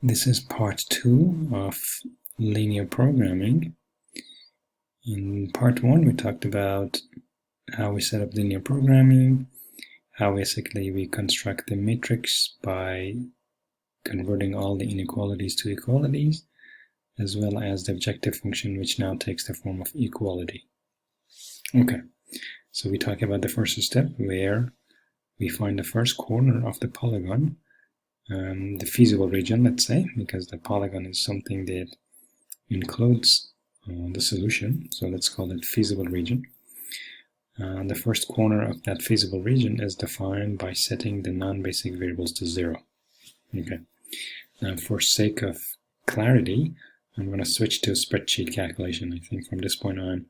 This is part 2 of linear programming. In part 1 we talked about how we set up linear programming, how basically we construct the matrix by converting all the inequalities to equalities, as well as the objective function, which now takes the form of equality. Okay, so we talk about the first step where we find the first corner of the polygon, the feasible region, let's say, because the polygon is something that includes the solution, so let's call it feasible region. The first corner of that feasible region is defined by setting the non-basic variables to 0. Okay. Now, for sake of clarity, I'm going to switch to a spreadsheet calculation. I think from this point on,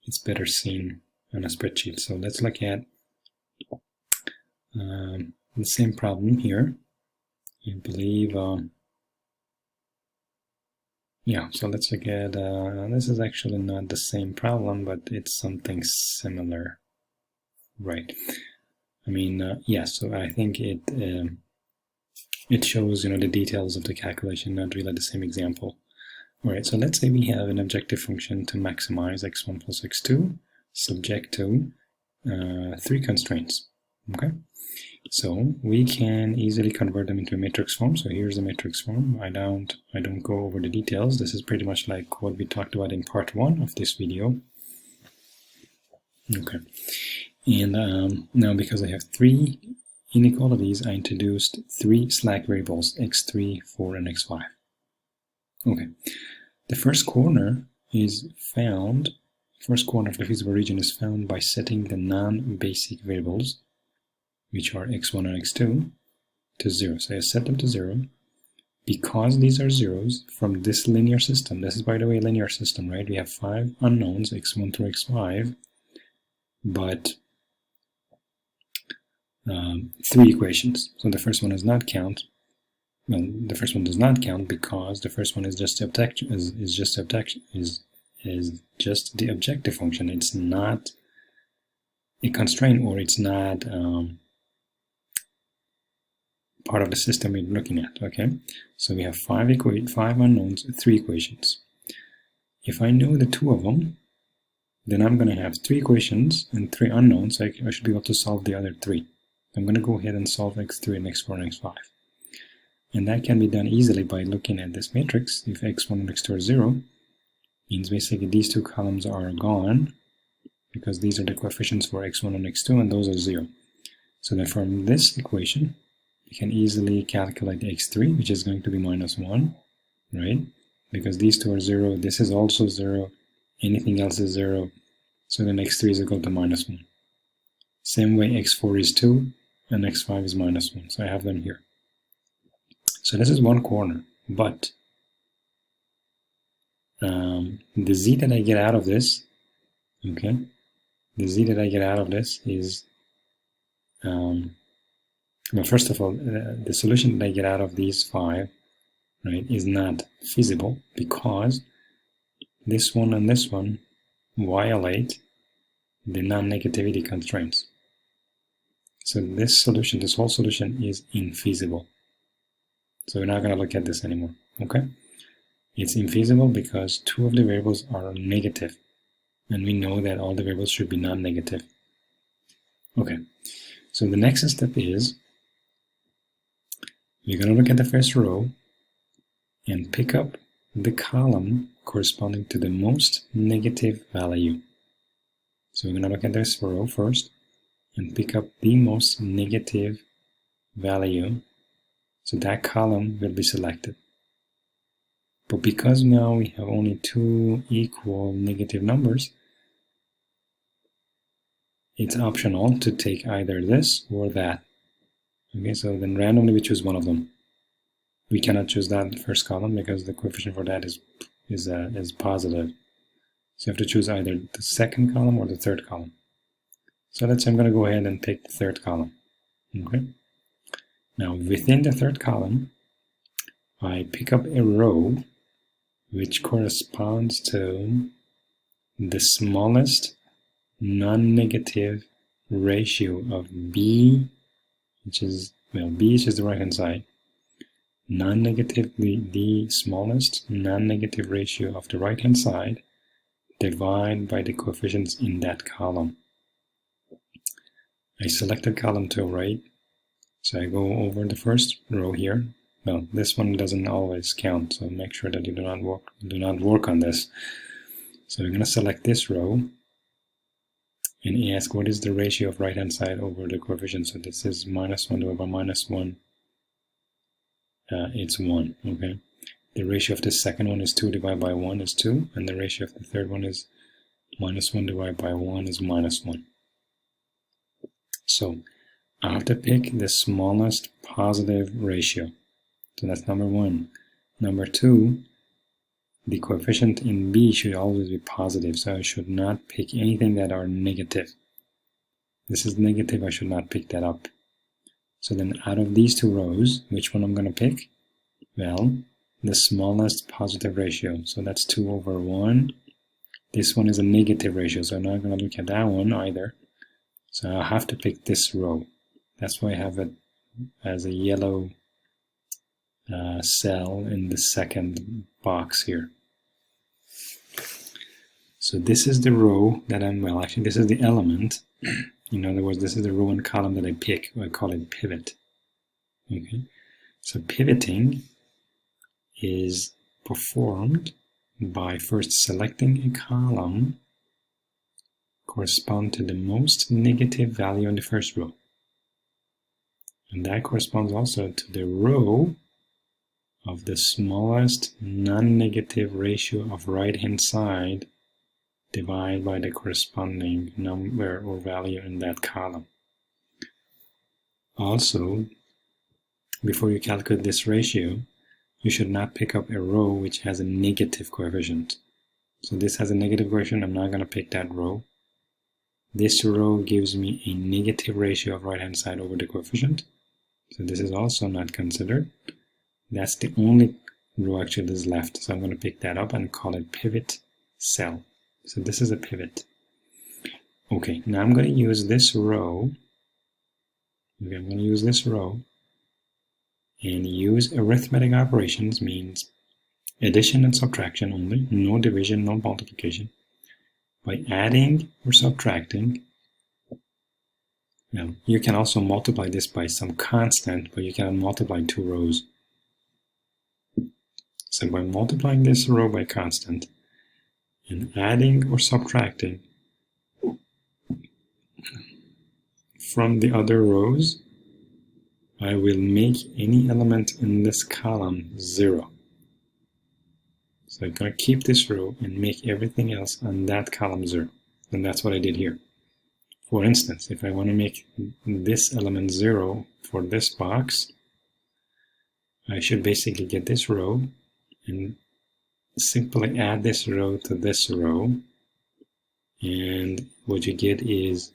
it's better seen on a spreadsheet. So let's look at the same problem here. I believe, yeah, so let's look at, this is actually not the same problem, but it's something similar, right? I mean, yeah, so I think it shows, the details of the calculation, not really the same example. All right, so let's say we have an objective function to maximize x1 plus x2 subject to 3 constraints, okay? So we can easily convert them into a matrix form. So here's the matrix form. I don't go over the details. This is pretty much like what we talked about in part 1 of this video. Okay. And now because I have 3 inequalities, I introduced 3 slack variables, x3, 4, and x5. Okay. The first corner is found, first corner of the feasible region is found by setting the non-basic variables, which are x1 and x2, to 0. So I set them to 0. Because these are zeros from this linear system, this is, by the way, a linear system, right? We have 5 unknowns, x1 through x5, but 3 equations. So the first one does not count. Well, the first one does not count because the first one is just the objective function. It's not a constraint, or it's not part of the system we're looking at. Okay, so we have 5 unknowns, 3 equations. If I know the 2 of them, then I'm going to have 3 equations and 3 unknowns. So I should be able to solve the other 3. I'm going to go ahead and solve x3 and x4 and x5. And that can be done easily by looking at this matrix. If x1 and x2 are 0, means basically these 2 columns are gone, because these are the coefficients for x1 and x2, and those are 0. So then from this equation, you can easily calculate x3, which is going to be minus 1, right? Because these 2 are 0, this is also 0, anything else is 0, so then x3 is equal to minus 1. Same way z4 is 2, and x5 is minus 1, so I have them here. So this is one corner, but the z that I get out of this, okay, the z that I get out of this is, well, first of all, the solution that I get out of these 5, right, is not feasible because this one and this one violate the non-negativity constraints. So this solution, this whole solution is infeasible. So we're not going to look at this anymore, okay? It's infeasible because 2 of the variables are negative, and we know that all the variables should be non-negative. Okay, so the next step is we're going to look at the first row and pick up the column corresponding to the most negative value. So we're going to look at this row first and pick up the most negative value. So that column will be selected. But because now we have only 2 equal negative numbers, it's optional to take either this or that. Okay, so then randomly we choose one of them. We cannot choose that first column because the coefficient for that is positive. So you have to choose either the second column or the third column. So let's say I'm going to go ahead and pick the third column. Okay. Now within the third column, I pick up a row which corresponds to the smallest non-negative ratio of b, which is, well, b is just the right hand side, non-negative, the smallest non-negative ratio of the right-hand side, divide by the coefficients in that column. I selected column 2, right? So I go over the first row here. Well, this one doesn't always count, so make sure that you do not work on this. So we're going to select this row and ask what is the ratio of right-hand side over the coefficient. So this is -1 divided by -1. It's 1, okay? The ratio of the second one is 2 divided by 1 is 2, and the ratio of the third one is -1 divided by 1 is -1. So I have to pick the smallest positive ratio. So that's number 1. Number 2, the coefficient in B should always be positive, so I should not pick anything that are negative. This is negative, I should not pick that up. So then out of these two rows, which one I'm going to pick? Well, the smallest positive ratio. So that's 2 over 1. This one is a negative ratio, so I'm not going to look at that one either. So I have to pick this row. That's why I have it as a yellow cell in the second box here. So this is the row that actually this is the element. In other words, this is the row and column that I pick. I call it pivot. Okay. So pivoting is performed by first selecting a column correspond to the most negative value in the first row. And that corresponds also to the row of the smallest non-negative ratio of right-hand side divided by the corresponding number or value in that column. Also, before you calculate this ratio, you should not pick up a row which has a negative coefficient. So this has a negative coefficient, I'm not going to pick that row. This row gives me a negative ratio of right-hand side over the coefficient. So this is also not considered. That's the only row actually that is left. So I'm going to pick that up and call it pivot cell. So this is a pivot. Okay, now I'm going to use this row. Okay, I'm going to use this row and use arithmetic operations, means addition and subtraction only, no division, no multiplication. By adding or subtracting, now you can also multiply this by some constant, but you cannot multiply two rows. So by multiplying this row by constant and adding or subtracting from the other rows, I will make any element in this column 0. So I'm going to keep this row and make everything else on that column 0. And that's what I did here. For instance, if I want to make this element 0 for this box, I should basically get this row and simply add this row to this row. And what you get is,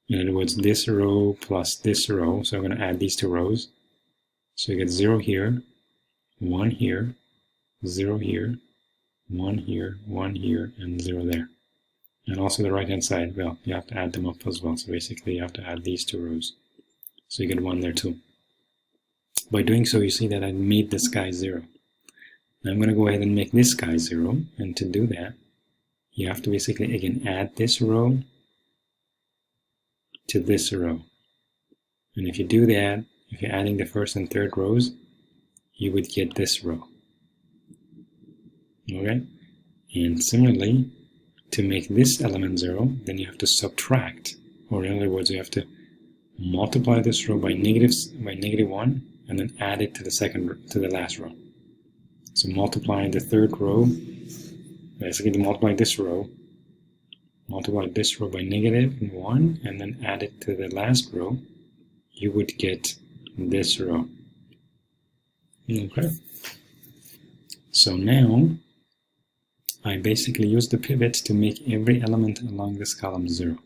in other words, this row plus this row. So I'm going to add these two rows. So you get 0 here, 1 here, 0 here, 1 here, 1 here, and 0 there. And also the right-hand side, well, you have to add them up as well. So basically you have to add these two rows. So you get 1 there too. By doing so, you see that I made this guy 0. Now I'm going to go ahead and make this guy 0. And to do that, you have to basically, again, add this row to this row. And if you do that, if you're adding the first and third rows, you would get this row. Okay? And similarly, to make this element 0, then you have to subtract, or in other words, you have to multiply this row by negative 1, and then add it to the last row. So multiplying the third row, basically multiply this row by -1, and then add it to the last row, you would get this row. Okay. So now I basically use the pivot to make every element along this column 0.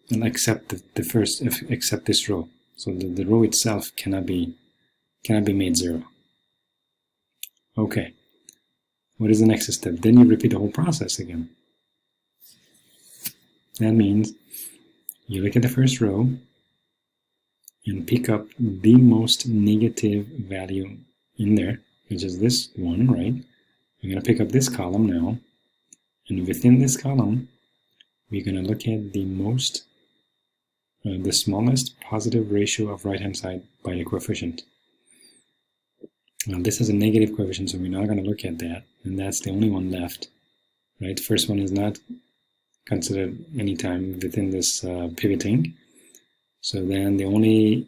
And except except this row. So the row itself cannot be made 0. Okay. What is the next step? Then you repeat the whole process again. That means you look at the first row and pick up the most negative value in there, which is this one, right? We're going to pick up this column now, and within this column, we're going to look at the smallest positive ratio of right-hand side by a coefficient. Now this is a negative coefficient, so we're not going to look at that, and that's the only one left, right? The first one is not considered anytime within this pivoting. So then the only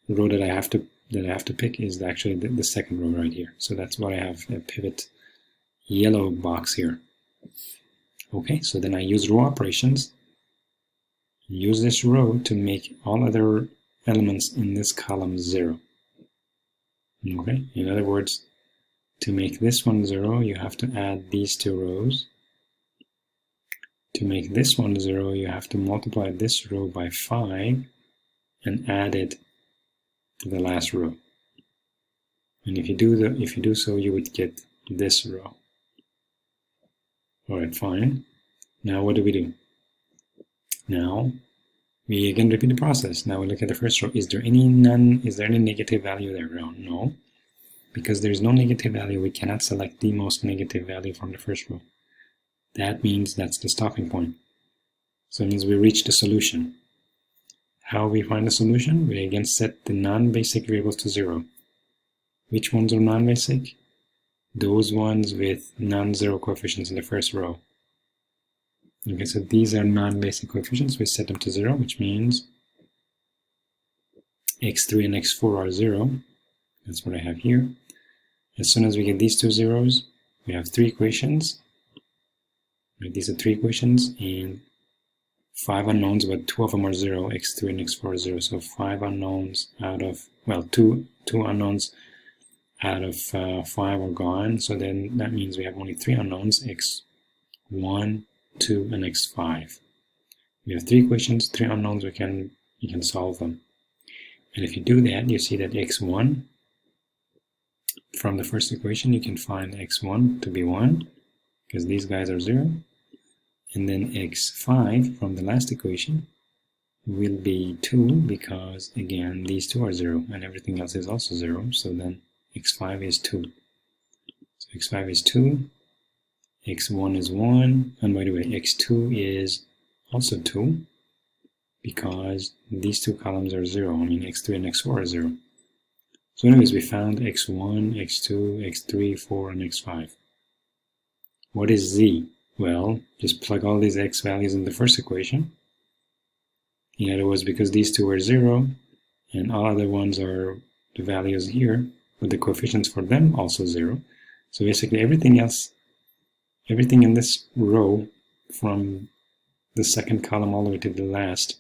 row that I have to pick is actually the second row right here. So that's why I have a pivot yellow box here. Okay, so then I use row operations. Use this row to make all other elements in this column 0. Okay, in other words, to make this one 0, you have to add these two rows. To make this one 0, you have to multiply this row by 5 and add it to the last row. And if you do so, you would get this row. All right, fine. Now what do? Now we again repeat the process. Now we look at the first row. Is there any negative value there? No. Because there's no negative value, we cannot select the most negative value from the first row. That means that's the stopping point. So it means we reach the solution. How we find the solution? We again set the non-basic variables to 0. Which ones are non-basic? Those ones with non-zero coefficients in the first row. Okay, so these are non-basic coefficients. We set them to 0, which means x3 and x4 are 0. That's what I have here. As soon as we get these two zeros, we have 3 equations. Right, these are 3 equations and 5 unknowns, but 2 of them are 0, x3 and x4 are 0. So 5 unknowns out of, well, two unknowns out of 5 are gone. So then that means we have only 3 unknowns, x1, 2, and x5. We have 3 equations, 3 unknowns, you can solve them. And if you do that, you see that x1, from the first equation, you can find x1 to be 1, because these guys are 0. And then x5 from the last equation will be 2, because again, these two are 0, and everything else is also 0. So then x5 is 2. So x5 is 2. x1 is 1, and by the way, x2 is also 2, because these two columns are 0. I mean, x3 and x4 are 0. So anyways, we found x1, x2, x3, 4, and x5. What is z? Well, just plug all these x values in the first equation. In other words, because these two are 0, and all other ones are the values here, but the coefficients for them also 0. So basically everything in this row from the second column all the way to the last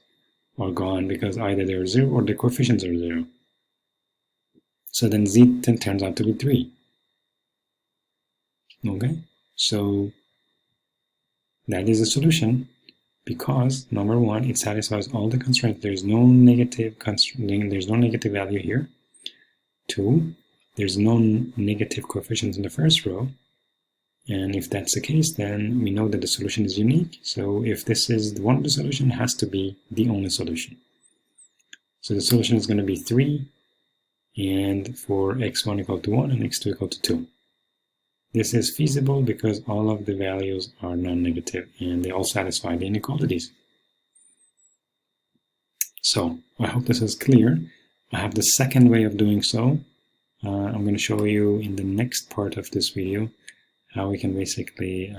are gone, because either they're 0 or the coefficients are 0. So then z turns out to be 3. Okay, so that is the solution, because number 1, it satisfies all the constraints. There's no negative value here. 2, there's no negative coefficients in the first row. And if that's the case, then we know that the solution is unique. So if this is one of the solutions, it has to be the only solution. So the solution is going to be 3, and for x1 equal to 1 and x2 equal to 2. This is feasible because all of the values are non-negative and they all satisfy the inequalities. So I hope this is clear. I have the second way of doing so. I'm going to show you in the next part of this video how we can basically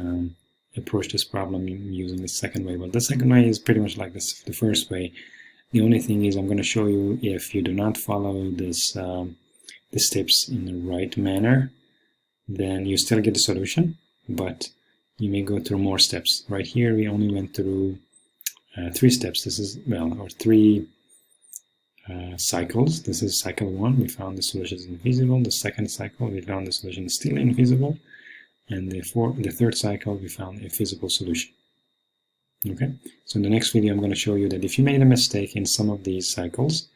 approach this problem using the second way. But the second way is pretty much like the first way. The only thing is I'm going to show you, if you do not follow the steps in the right manner, then you still get the solution, but you may go through more steps. Right here we only went through 3 steps. This is, well, or 3 cycles. This is cycle 1, we found the solution is infeasible. The second cycle, we found the solution is still infeasible. And the third cycle, we found a feasible solution. Okay, so in the next video, I'm going to show you that if you made a mistake in some of these cycles,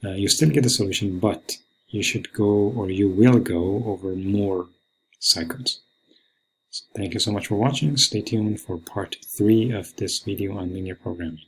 you still get the solution, but you should go, or you will go, over more cycles. So thank you so much for watching. Stay tuned for part 3 of this video on linear programming.